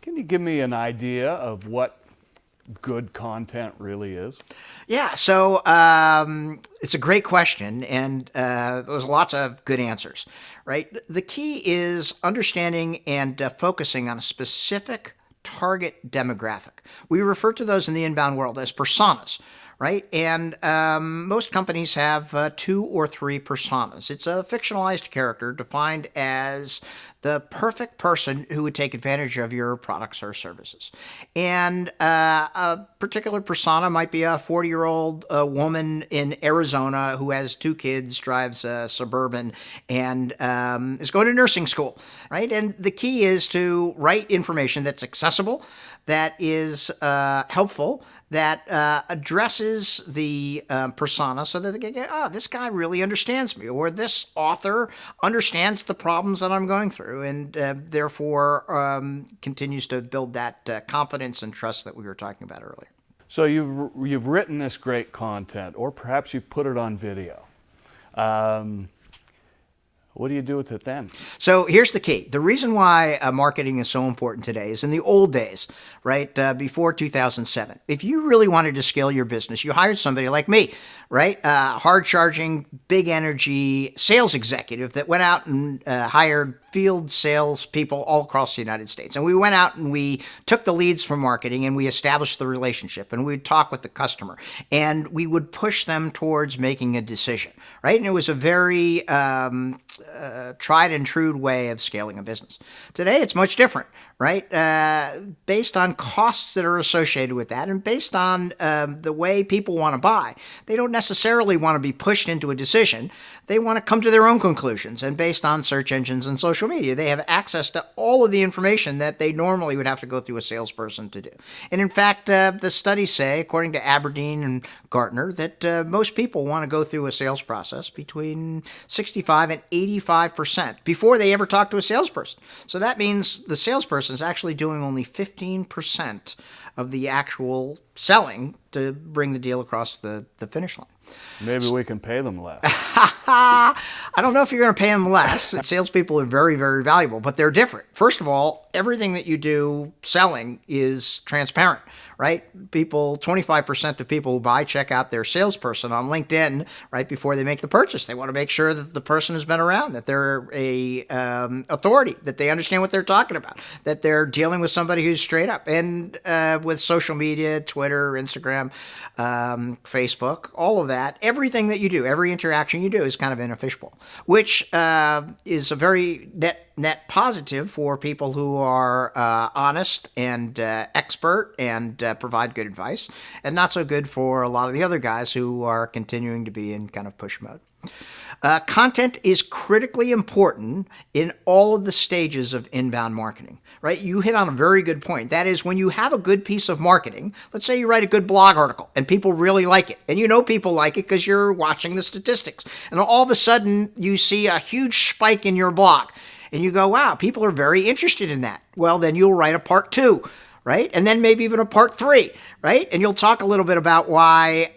Can you give me an idea of what good content really is? Yeah, so it's a great question, and there's lots of good answers, right? The key is understanding and focusing on a specific target demographic. We refer to those in the inbound world as personas, right? And most companies have 2 or 3 personas. It's a fictionalized character defined as the perfect person who would take advantage of your products or services. And a particular persona might be a 40-year-old woman in Arizona who has 2 kids, drives a Suburban, and is going to nursing school, right? And the key is to write information that's accessible, that is helpful, that addresses the persona so that they can get, oh, this guy really understands me, or this author understands the problems that I'm going through, and therefore continues to build that confidence and trust that we were talking about earlier. So you've written this great content, or perhaps you've put it on video. What do you do with it then? So here's the key. The reason why marketing is so important today is in the old days, right, before 2007. If you really wanted to scale your business, you hired somebody like me, right, hard-charging, big-energy sales executive that went out and hired field sales people all across the United States. And we went out and we took the leads from marketing and we established the relationship, and we'd talk with the customer and we would push them towards making a decision, right? And it was a very tried and true way of scaling a business. Today, it's much different, right? Based on costs that are associated with that, and based on the way people want to buy. They don't necessarily want to be pushed into a decision. They want to come to their own conclusions. And based on search engines and social media, they have access to all of the information that they normally would have to go through a salesperson to do. And in fact, the studies say, according to Aberdeen and Gartner, that most people want to go through a sales process between 65 and 85% before they ever talk to a salesperson. So that means the salesperson is actually doing only 15% of the actual selling to bring the deal across the finish line. Maybe we can pay them less. I don't know if you're going to pay them less. Salespeople are very, very valuable, but they're different. First of all, everything that you do selling is transparent, right? 25% of people who buy check out their salesperson on LinkedIn right before they make the purchase. They want to make sure that the person has been around, that they're a authority, that they understand what they're talking about, that they're dealing with somebody who's straight up. And with social media, Twitter, Instagram, Facebook, all of that, everything that you do, every interaction you do is kind of in a fishbowl, which is a very net positive for people who are honest and expert and provide good advice, and not so good for a lot of the other guys who are continuing to be in kind of push mode. Content is critically important in all of the stages of inbound marketing, right? You hit on a very good point. That is, when you have a good piece of marketing, let's say you write a good blog article and people really like it, and you know people like it because you're watching the statistics, and all of a sudden you see a huge spike in your blog, and you go, wow, people are very interested in that. Well, then you'll write a part 2, right? And then maybe even a part 3, right? And you'll talk a little bit about why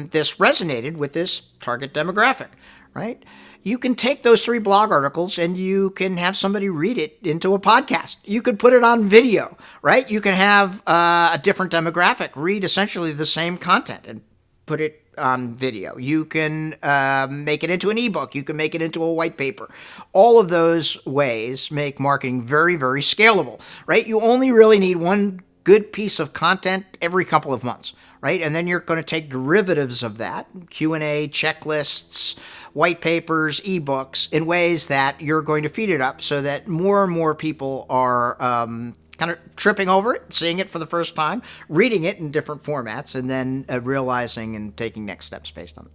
this resonated with this target demographic, right? You can take those 3 blog articles and you can have somebody read it into a podcast. You could put it on video, right? You can have a different demographic read essentially the same content and put it on video. You can make it into an ebook. You can make it into a white paper. All of those ways make marketing very, very scalable, right? You only really need one good piece of content every couple of months, right? And then you're going to take derivatives of that, Q&A, checklists, white papers, ebooks, in ways that you're going to feed it up so that more and more people are kind of tripping over it, seeing it for the first time, reading it in different formats, and then realizing and taking next steps based on it.